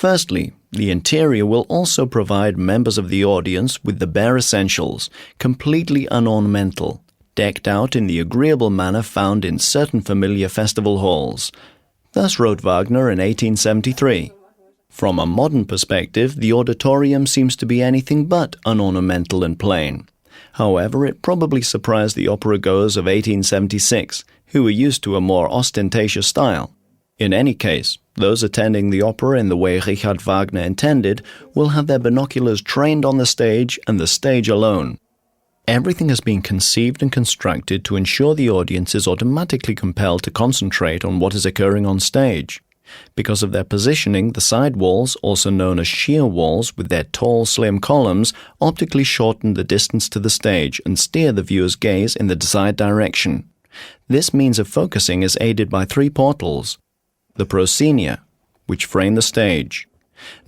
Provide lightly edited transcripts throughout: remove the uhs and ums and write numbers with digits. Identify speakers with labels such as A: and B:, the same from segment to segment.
A: Firstly, the interior will also provide members of the audience with the bare essentials, completely unornamental, decked out in the agreeable manner found in certain familiar festival halls. Thus wrote Wagner in 1873. From a modern perspective, the auditorium seems to be anything but unornamental and plain. However, it probably surprised the opera-goers of 1876, who were used to a more ostentatious style. In any case, those attending the opera in the way Richard Wagner intended will have their binoculars trained on the stage and the stage alone. Everything has been conceived and constructed to ensure the audience is automatically compelled to concentrate on what is occurring on stage. Because of their positioning, the side walls, also known as sheer walls with their tall, slim columns, optically shorten the distance to the stage and steer the viewer's gaze in the desired direction. This means of focusing is aided by three portals: the proscenia, which frame the stage.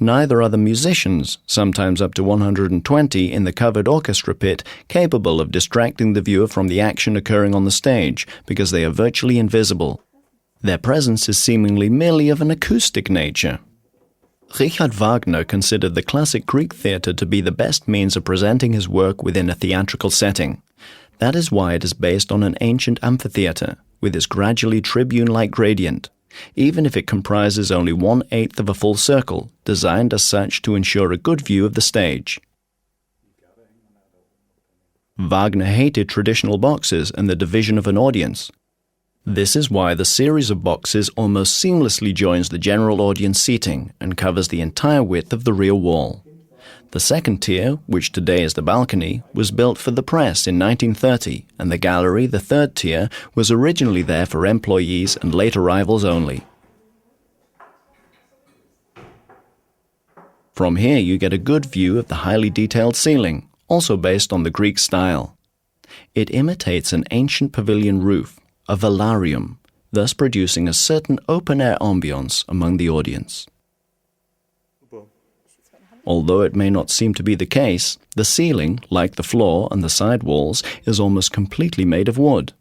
A: Neither are the musicians, sometimes up to 120 in the covered orchestra pit, capable of distracting the viewer from the action occurring on the stage, because they are virtually invisible. Their presence is seemingly merely of an acoustic nature. Richard Wagner considered the classic Greek theatre to be the best means of presenting his work within a theatrical setting. That is why it is based on an ancient amphitheatre, with its gradually tribune-like gradient, even if it comprises only 1/8 of a full circle, designed as such to ensure a good view of the stage. Wagner hated traditional boxes and the division of an audience. This is why the series of boxes almost seamlessly joins the general audience seating and covers the entire width of the rear wall. The second tier, which today is the balcony, was built for the press in 1930, and the gallery, the third tier, was originally there for employees and late arrivals only. From here you get a good view of the highly detailed ceiling, also based on the Greek style. It imitates an ancient pavilion roof, a velarium, thus producing a certain open-air ambience among the audience. Although it may not seem to be the case, the ceiling, like the floor and the side walls, is almost completely made of wood.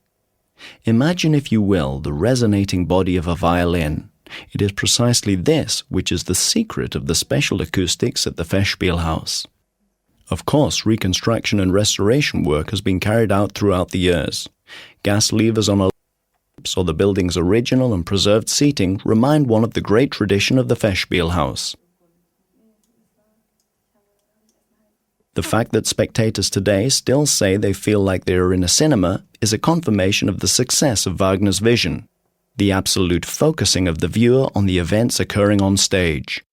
A: Imagine, if you will, the resonating body of a violin. It is precisely this which is the secret of the special acoustics at the Festspielhaus. Of course, reconstruction and restoration work has been carried out throughout the years. Gas levers on a or the building's original and preserved seating remind one of the great tradition of the Festspielhaus. The fact that spectators today still say they feel like they are in a cinema is a confirmation of the success of Wagner's vision, the absolute focusing of the viewer on the events occurring on stage.